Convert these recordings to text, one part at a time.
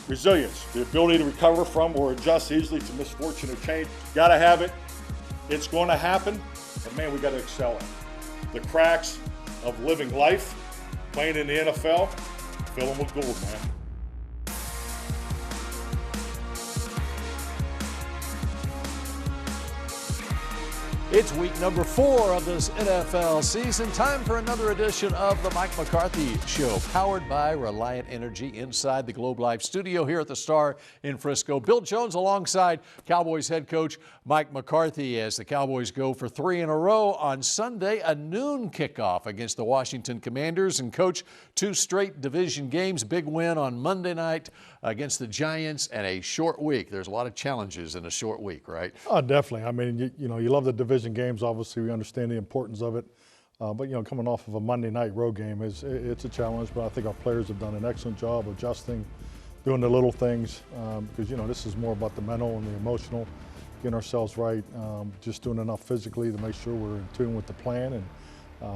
Resilience, the ability to recover from or adjust easily to misfortune or change. Got to have it. It's going to happen, but man, we got to excel in it. The cracks of living life, playing in the NFL, fill them with gold, man. It's week number 4 of this NFL season. Time for another edition of the Mike McCarthy Show, powered by Reliant Energy inside the Globe Life studio here at the Star in Frisco. Bill Jones alongside Cowboys head coach Mike McCarthy as the Cowboys go for 3 in a row on Sunday, a noon kickoff against the Washington Commanders. And coach, 2 straight division games, big win on Monday night against the Giants, and a short week. There's a lot of challenges in a short week, right? Oh, definitely. I mean, you love the division games. Obviously, we understand the importance of it. But, coming off of a Monday night road game, it's a challenge. But I think our players have done an excellent job adjusting, doing the little things. Because, this is more about the mental and the emotional, getting ourselves right, just doing enough physically to make sure we're in tune with the plan. And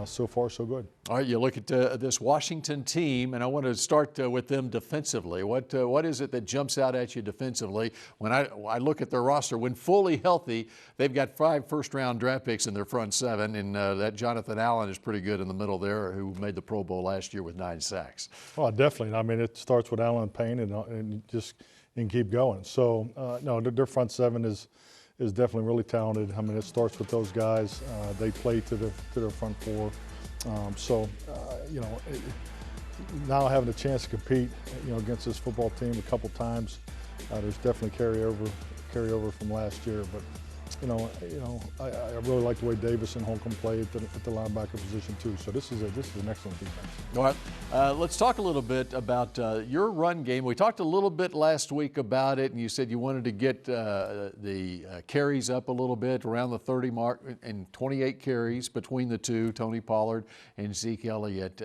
so far, so good. All right, you look at this Washington team, and I want to start with them defensively. What is it that jumps out at you defensively? When I look at their roster, when fully healthy, they've got 5 first-round draft picks in their front 7, and that Jonathan Allen is pretty good in the middle there, who made the Pro Bowl last year with 9 sacks. Oh, definitely. I mean, it starts with Allen Payne and just keep going. So, no, their front 7 is definitely really talented. I mean, it starts with those guys. They play to their front 4. Now having a chance to compete, against this football team a couple times, there's definitely carryover from last year. But I really like the way Davis and Holcomb play at the linebacker position too. So this is an excellent defense. All right, let's talk a little bit about your run game. We talked a little bit last week about it, and you said you wanted to get the carries up a little bit around the 30 mark, and 28 carries between the two, Tony Pollard and Zeke Elliott.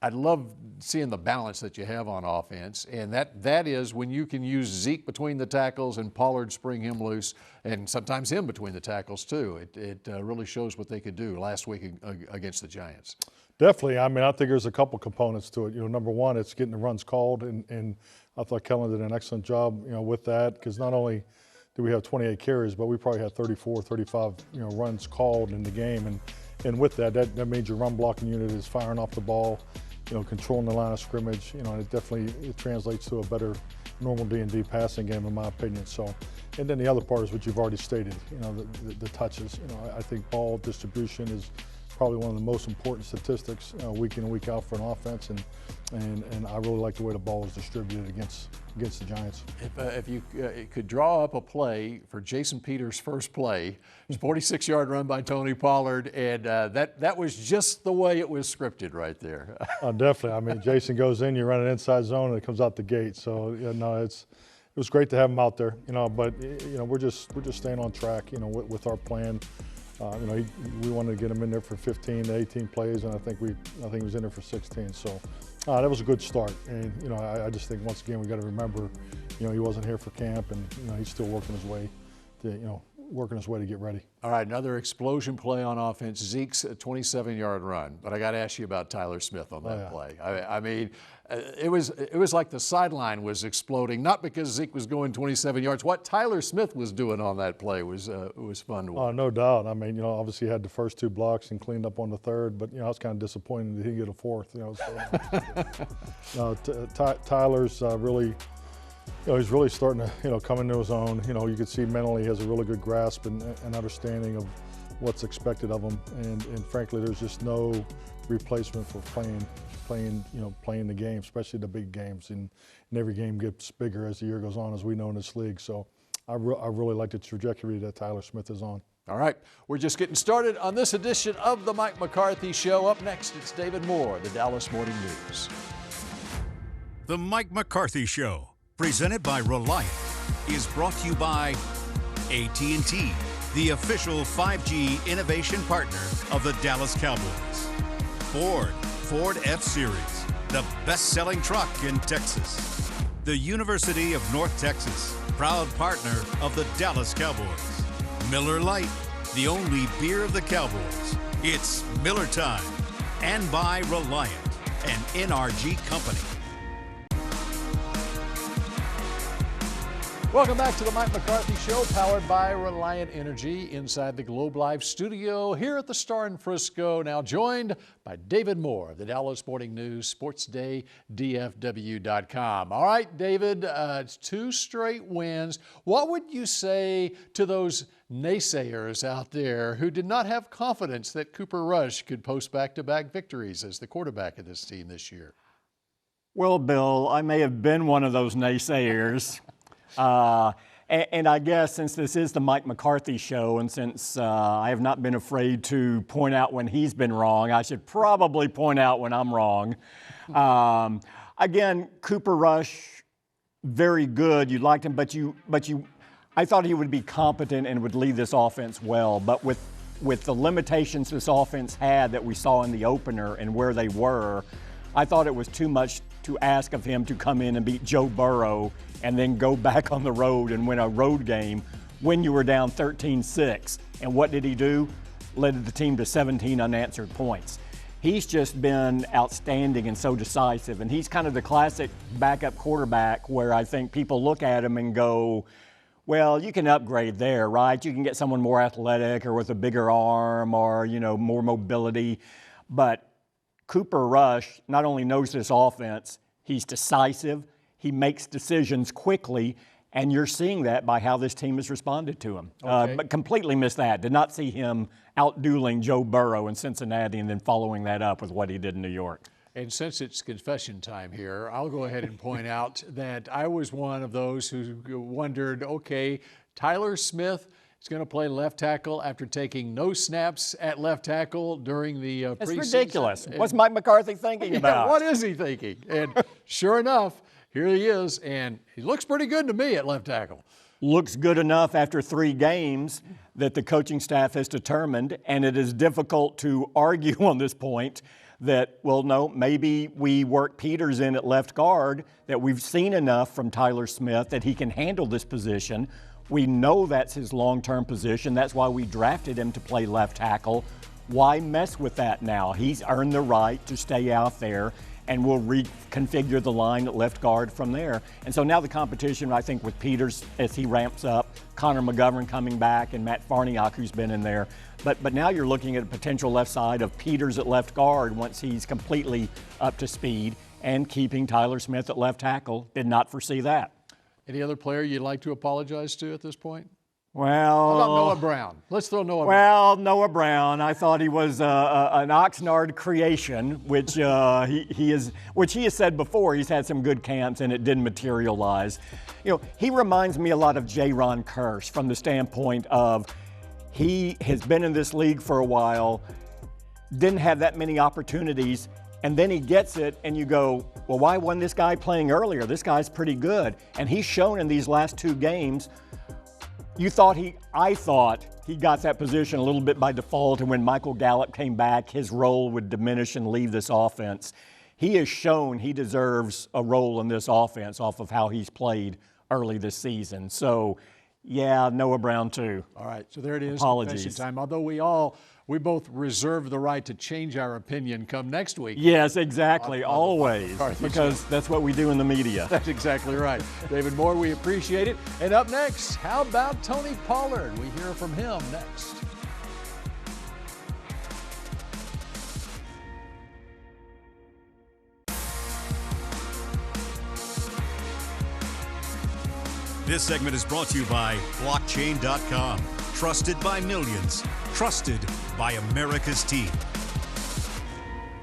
I love seeing the balance that you have on offense, and that is when you can use Zeke between the tackles and Pollard spring him loose, and sometimes him between the tackles too. It really shows what they could do last week against the Giants. Definitely. I mean, I think there's a couple components to it. Number one, it's getting the runs called, and I thought Kellen did an excellent job, with that, because not only did we have 28 carries, but we probably had 34, 35, runs called in the game, and with that means your run blocking unit is firing off the ball, controlling the line of scrimmage, and it translates to a better normal D&D passing game, in my opinion. So, and then the other part is what you've already stated, the touches. I think ball distribution is probably one of the most important statistics week in and week out for an offense, and I really like the way the ball was distributed against the Giants. If you could draw up a play for Jason Peters' first play, it's a 46-yard run by Tony Pollard, and that was just the way it was scripted right there. Definitely. I mean, Jason goes in, you run an inside zone, and it comes out the gate. So it was great to have him out there. But we're just staying on track. With our plan. We wanted to get him in there for 15 to 18 plays, and I think he was in there for 16. So that was a good start. And I just think once again we got to remember, he wasn't here for camp, and he's still working his way to get ready. All right, another explosion play on offense. Zeke's 27-yard run, but I got to ask you about Tyler Smith on that play. I mean, it was like the sideline was exploding, not because Zeke was going 27 yards. What Tyler Smith was doing on that play was fun to watch. Oh, no doubt. I mean, obviously he had the first 2 blocks and cleaned up on the third, but I was kind of disappointed that he didn't get a fourth. Tyler's really. He's really starting to, come into his own. You can see mentally he has a really good grasp and understanding of what's expected of him. And frankly, there's just no replacement for playing the game, especially the big games. And every game gets bigger as the year goes on, as we know in this league. So I really like the trajectory that Tyler Smith is on. All right, we're just getting started on this edition of the Mike McCarthy Show. Up next, it's David Moore, the Dallas Morning News. The Mike McCarthy Show, presented by Reliant, is brought to you by AT&T, the official 5G innovation partner of the Dallas Cowboys. Ford F-Series, the best-selling truck in Texas. The University of North Texas, proud partner of the Dallas Cowboys. Miller Lite, the only beer of the Cowboys. It's Miller time. And by Reliant, an NRG company. Welcome back to the Mike McCarthy Show, powered by Reliant Energy, inside the Globe Life studio here at the Star in Frisco. Now joined by David Moore of the Dallas Morning News, SportsDay, DFW.com. All right, David, it's 2 straight wins. What would you say to those naysayers out there who did not have confidence that Cooper Rush could post back-to-back victories as the quarterback of this team this year? Well, Bill, I may have been one of those naysayers. And I guess since this is the Mike McCarthy Show, and since I have not been afraid to point out when he's been wrong, I should probably point out when I'm wrong. Again, Cooper Rush, very good. You liked him, I thought he would be competent and would lead this offense well. But with the limitations this offense had that we saw in the opener and where they were, I thought it was too much to ask of him to come in and beat Joe Burrow and then go back on the road and win a road game when you were down 13-6. And what did he do? Led the team to 17 unanswered points. He's just been outstanding and so decisive. And he's kind of the classic backup quarterback where I think people look at him and go, well, you can upgrade there, right? You can get someone more athletic or with a bigger arm or, more mobility. But Cooper Rush not only knows this offense, he's decisive. He makes decisions quickly, and you're seeing that by how this team has responded to him. Okay. But completely missed that. Did not see him out-dueling Joe Burrow in Cincinnati and then following that up with what he did in New York. And since it's confession time here, I'll go ahead and point out that I was one of those who wondered, okay, Tyler Smith is going to play left tackle after taking no snaps at left tackle during the preseason. It's ridiculous. What's Mike McCarthy thinking about? What is he thinking? And sure enough, here he is, and he looks pretty good to me at left tackle. Looks good enough after 3 games that the coaching staff has determined, and it is difficult to argue on this point that, well, no, maybe we work Peters in at left guard, that we've seen enough from Tyler Smith that he can handle this position. We know that's his long-term position. That's why we drafted him to play left tackle. Why mess with that now? He's earned the right to stay out there, and we'll reconfigure the line at left guard from there. And so now the competition, I think, with Peters as he ramps up, Connor McGovern coming back, and Matt Farniok, who's been in there. But now you're looking at a potential left side of Peters at left guard once he's completely up to speed, and keeping Tyler Smith at left tackle. Did not foresee that. Any other player you'd like to apologize to at this point? Well, how about Noah Brown? Let's throw Noah Brown. Well, Noah Brown, I thought he was an Oxnard creation, which he has said before. He's had some good camps and it didn't materialize. He reminds me a lot of Jaron Kearse from the standpoint of he has been in this league for a while, didn't have that many opportunities, and then he gets it and you go, well, why wasn't this guy playing earlier? This guy's pretty good. And he's shown in these last 2 games. I thought he got that position a little bit by default, and when Michael Gallup came back, his role would diminish and leave this offense. He has shown he deserves a role in this offense off of how he's played early this season. So, yeah, Noah Brown too. All right, so there it is. Apologies. Confession time. Although we both reserve the right to change our opinion come next week. Yes, exactly, always, because that's what we do in the media. That's exactly right. David Moore, we appreciate it. And up next, how about Tony Pollard? We hear from him next. This segment is brought to you by Blockchain.com. Trusted by millions. Trusted by America's team.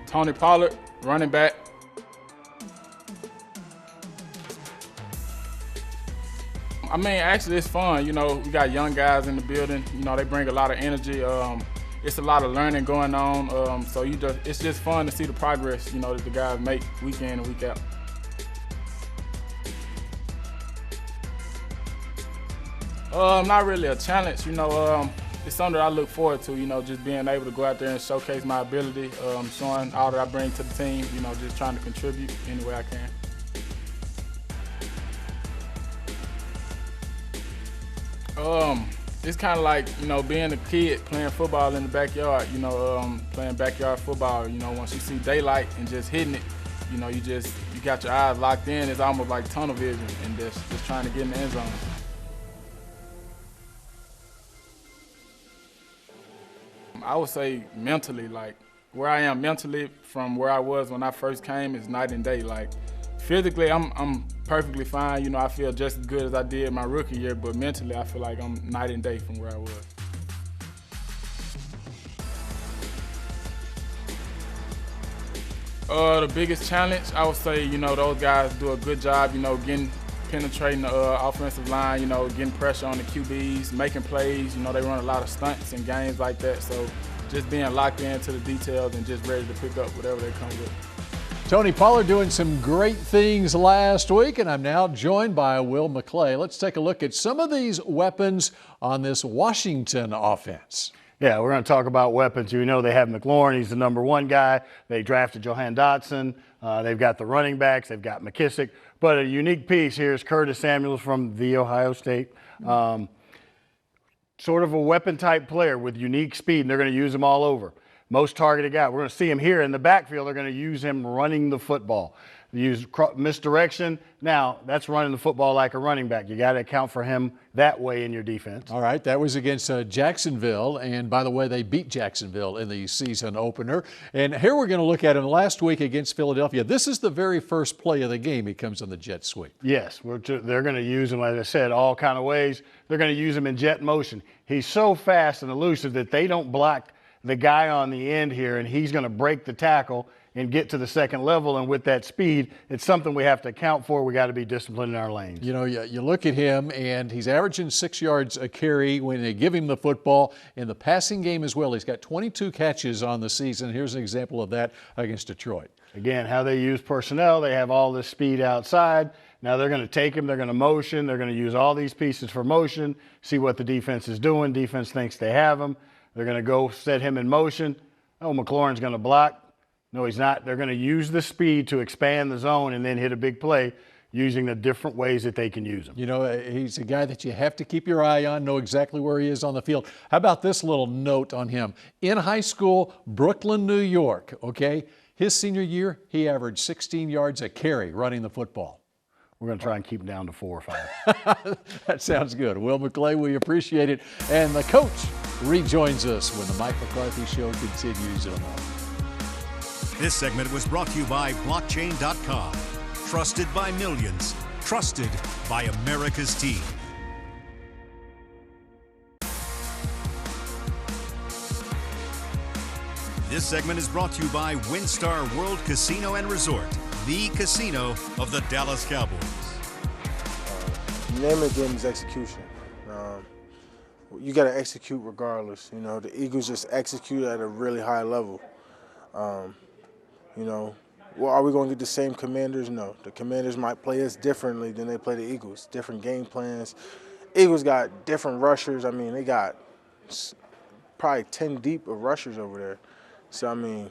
Tony Pollard, running back. I mean, actually, it's fun. We got young guys in the building. They bring a lot of energy. It's a lot of learning going on. So it's just fun to see the progress, that the guys make week in and week out. Not really a challenge, it's something that I look forward to, just being able to go out there and showcase my ability, showing all that I bring to the team, just trying to contribute any way I can. It's kind of like, being a kid playing football in the backyard, playing backyard football, once you see daylight and just hitting it, you got your eyes locked in. It's almost like tunnel vision and just trying to get in the end zone. I would say mentally, like where I am mentally from where I was when I first came is night and day. Like physically, I'm perfectly fine. You know, I feel just as good as I did my rookie year, but mentally, I feel like I'm night and day from where I was. The biggest challenge, I would say, you know, those guys do a good job, you know, penetrating the offensive line, you know, getting pressure on the QBs, making plays. You know, they run a lot of stunts and games like that. So just being locked into the details and just ready to pick up whatever they come with. Tony Pollard doing some great things last week, and I'm now joined by Will McClay. Let's take a look at some of these weapons on this Washington offense. Yeah, we're going to talk about weapons. You know they have McLaurin. He's the #1 guy. They drafted Jahan Dotson. They've got the running backs. They've got McKissick. But a unique piece here is Curtis Samuels from the Ohio State. Sort of a weapon-type player with unique speed, and they're going to use him all over. Most targeted guy. We're going to see him here in the backfield. They're going to use him running the football. Use misdirection. Now, that's running the football like a running back. You got to account for him that way in your defense. All right, that was against Jacksonville. And by the way, they beat Jacksonville in the season opener. And here we're going to look at him last week against Philadelphia. This is the very first play of the game. He comes on the jet sweep. Yes, they're going to use him, as I said, all kind of ways. They're going to use him in jet motion. He's so fast and elusive that they don't block the guy on the end here, and he's going to break the tackle and get to the second level. And with that speed, it's something we have to account for. We got to be disciplined in our lanes. You know, you look at him, and he's averaging 6 yards a carry when they give him the football. In the passing game as well, he's got 22 catches on the season. Here's an example of that against Detroit. Again, how they use personnel, they have all this speed outside. Now they're going to take him, they're going to motion, they're going to use all these pieces for motion, see what the defense is doing. Defense thinks they have him. They're going to go set him in motion. Oh, McLaurin's going to block. No, he's not. They're going to use the speed to expand the zone and then hit a big play using the different ways that they can use him. You know, he's a guy that you have to keep your eye on, know exactly where he is on the field. How about this little note on him? In high school, Brooklyn, New York, okay? His senior year, he averaged 16 yards a carry running the football. We're going to try and keep him down to 4 or 5. That sounds good. Will McClay, we appreciate it. And the coach rejoins us when the Mike McCarthy Show continues in a moment. This segment was brought to you by Blockchain.com. Trusted by millions. Trusted by America's team. This segment is brought to you by WinStar World Casino and Resort, the casino of the Dallas Cowboys. The name of the game is execution. You got to execute regardless. You know, the Eagles just execute at a really high level. You know, well, are we going to get the same Commanders? No. The Commanders might play us differently than they play the Eagles. Different game plans. Eagles got different rushers. I mean, they got probably 10 deep of rushers over there. So, I mean,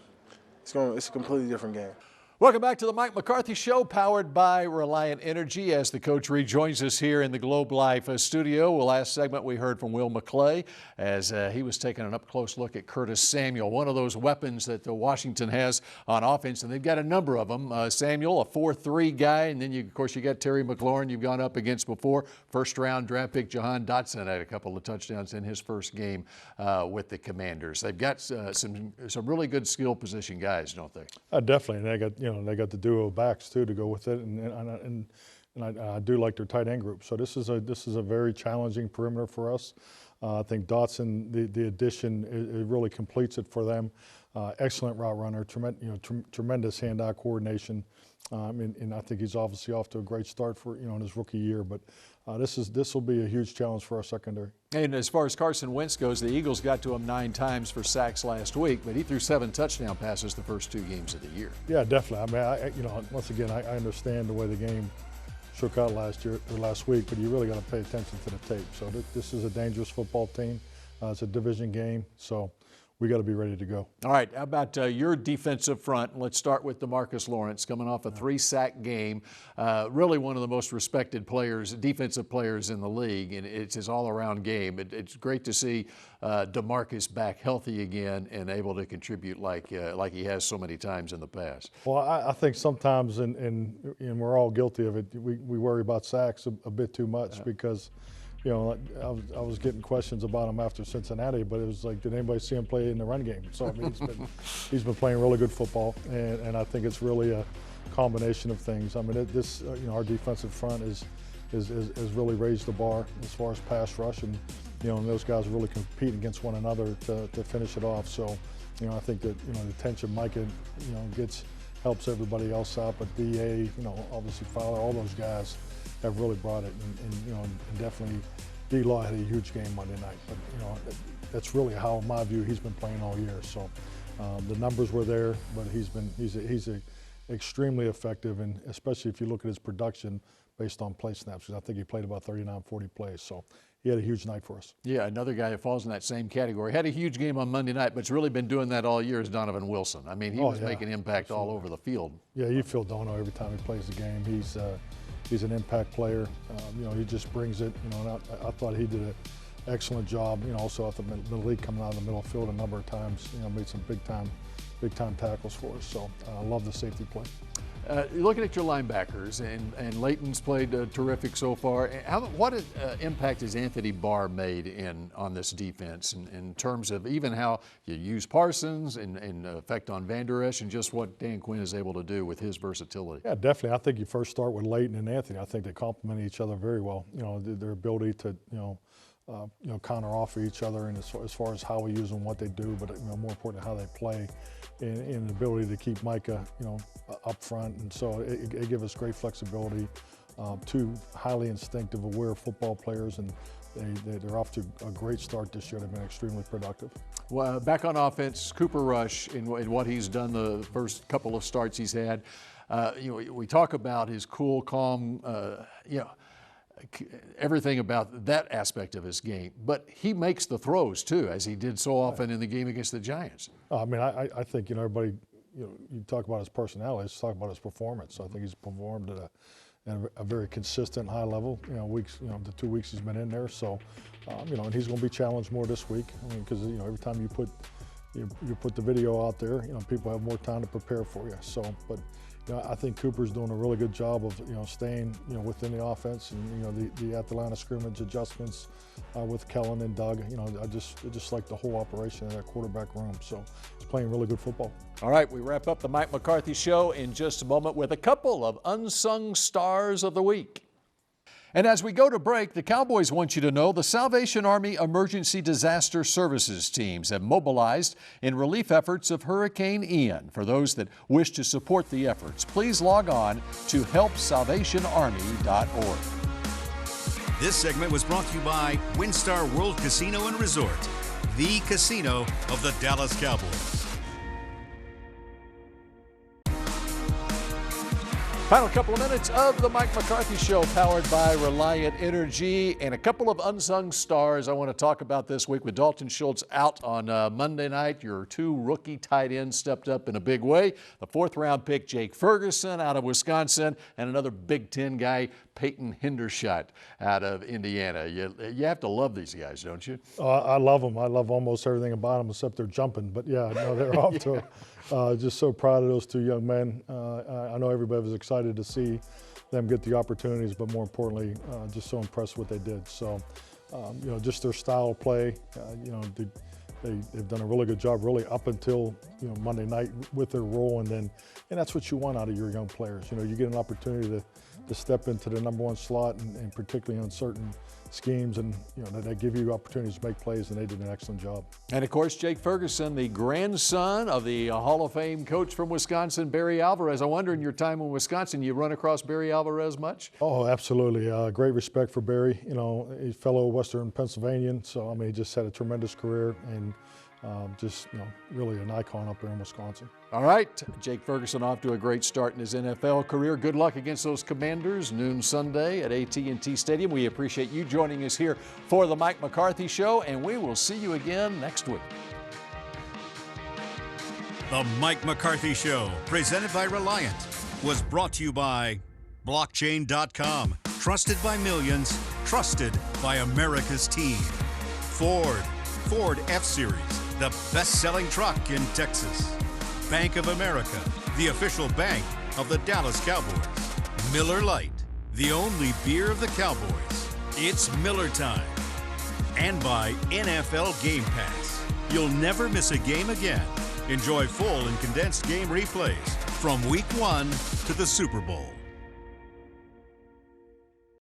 it's a completely different game. Welcome back to the Mike McCarthy Show, powered by Reliant Energy. As the coach rejoins us here in the Globe Life studio, well, last segment we heard from Will McClay as he was taking an up-close look at Curtis Samuel, one of those weapons that Washington has on offense, and they've got a number of them. Samuel, a 4-3 guy, and then, of course, you got Terry McLaurin you've gone up against before. First-round draft pick Jahan Dotson had a couple of touchdowns in his first game with the Commanders. They've got some really good skill position guys, don't they? Definitely, and they got the duo backs too to go with it, and I do like their tight end group. So this is a very challenging perimeter for us. I think Dotson, the addition, it really completes it for them. Excellent route runner, tremendous hand-eye coordination, and I think he's obviously off to a great start for in his rookie year. But this will be a huge challenge for our secondary. And as far as Carson Wentz goes, the Eagles got to him 9 times for sacks last week, but he threw 7 touchdown passes the first 2 games of the year. Yeah, definitely. I mean, once again, I understand the way the game shook out last week, but you really got to pay attention to the tape. So this is a dangerous football team. It's a division game, so we got to be ready to go. All right, how about your defensive front? Let's start with DeMarcus Lawrence, coming off a 3-sack game. Really one of the most respected defensive players in the league, and it's his all-around game. It's great to see DeMarcus back healthy again and able to contribute like he has so many times in the past. Well, I think sometimes, and we're all guilty of it, we worry about sacks a bit too much because you know, I was getting questions about him after Cincinnati, but it was like, did anybody see him play in the run game? So I mean, he's been playing really good football, and I think it's really a combination of things. I mean, you know, our defensive front has really raised the bar as far as pass rush, and you know, and those guys really compete against one another to finish it off. So, you know, I think that, you know, the tension Micah, you know, helps everybody else out, but BA, you know, obviously Fowler, all those guys have really brought it, and you know, and definitely D-Law had a huge game Monday night. But you know, that's really how, in my view, he's been playing all year. So the numbers were there, but he's extremely effective, and especially if you look at his production based on play snaps, because I think he played about 39, 40 plays. So he had a huge night for us. Yeah, another guy who falls in that same category. Had a huge game on Monday night, but's really been doing that all year is Donovan Wilson. I mean, he was making impact all over the field. Yeah, you feel Dono every time he plays the game. He's an impact player. You know, he just brings it. You know, and I thought he did an excellent job. You know, also at the middle league, coming out of the middle field a number of times. You know, made some big time tackles for us. So I love the safety play. Looking at your linebackers, and Leighton's played terrific so far. What impact has Anthony Barr made on this defense in terms of even how you use Parsons and effect on Van Der Esch, and just what Dan Quinn is able to do with his versatility? Yeah, definitely. I think you first start with Leighton and Anthony. I think they complement each other very well. You know, their ability to counter offer each other, and as far as how we use them, what they do, but you know, more importantly, how they play, and the ability to keep Micah, you know, up front, and so it gives us great flexibility. Two highly instinctive, aware football players, and they're off to a great start this year. They've been extremely productive. Well, back on offense, Cooper Rush in what he's done the first couple of starts he's had. You know, we talk about his cool, calm, you know, everything about that aspect of his game, but he makes the throws too, as he did so often in the game against the Giants. I mean, I think, you know, everybody, you know, you talk about his personality, let's talk about his performance. I think he's performed at a very consistent high level. You know, the 2 weeks he's been in there. So, you know, and he's going to be challenged more this week. I mean, because you know, every time you put the video out there, you know, people have more time to prepare for you. So, but you know, I think Cooper's doing a really good job of, you know, staying, you know, within the offense, and you know, the at the line of scrimmage adjustments with Kellen and Doug. You know, I just like the whole operation of that quarterback room. So he's playing really good football. All right, we wrap up the Mike McCarthy Show in just a moment with a couple of unsung stars of the week. And as we go to break, the Cowboys want you to know the Salvation Army Emergency Disaster Services teams have mobilized in relief efforts of Hurricane Ian. For those that wish to support the efforts, please log on to helpsalvationarmy.org. This segment was brought to you by WinStar World Casino and Resort, the casino of the Dallas Cowboys. Final couple of minutes of the Mike McCarthy Show, powered by Reliant Energy, and a couple of unsung stars I want to talk about this week. With Dalton Schultz out on Monday night, your two rookie tight ends stepped up in a big way. The fourth-round pick, Jake Ferguson, out of Wisconsin, and another Big Ten guy, Peyton Hendershot, out of Indiana. You have to love these guys, don't you? I love them. I love almost everything about them except they're jumping. But yeah, no, they're off to just so proud of those two young men. I know everybody was excited to see them get the opportunities, but more importantly, just so impressed with what they did. So, you know, just their style of play, you know, they've done a really good job really up until, you know, Monday night with their role, and that's what you want out of your young players. You know, you get an opportunity to step into the number one slot, and particularly on certain schemes, and you know, they give you opportunities to make plays, and they did an excellent job. And of course, Jake Ferguson, the grandson of the Hall of Fame coach from Wisconsin, Barry Alvarez. I wonder, in your time in Wisconsin, you run across Barry Alvarez much? Oh, absolutely. Great respect for Barry. You know, he's fellow Western Pennsylvanian, so I mean, he just had a tremendous career, and just, you know, really an icon up there in Wisconsin. All right, Jake Ferguson off to a great start in his NFL career. Good luck against those Commanders, noon Sunday at AT&T Stadium. We appreciate you joining us here for the Mike McCarthy Show, and we will see you again next week. The Mike McCarthy Show, presented by Reliant, was brought to you by Blockchain.com. Trusted by millions, trusted by America's team. Ford F-Series, the best-selling truck in Texas. Bank of America, the official bank of the Dallas Cowboys. Miller Lite, the only beer of the Cowboys. It's Miller time. And by NFL Game Pass. You'll never miss a game again. Enjoy full and condensed game replays from Week 1 to the Super Bowl.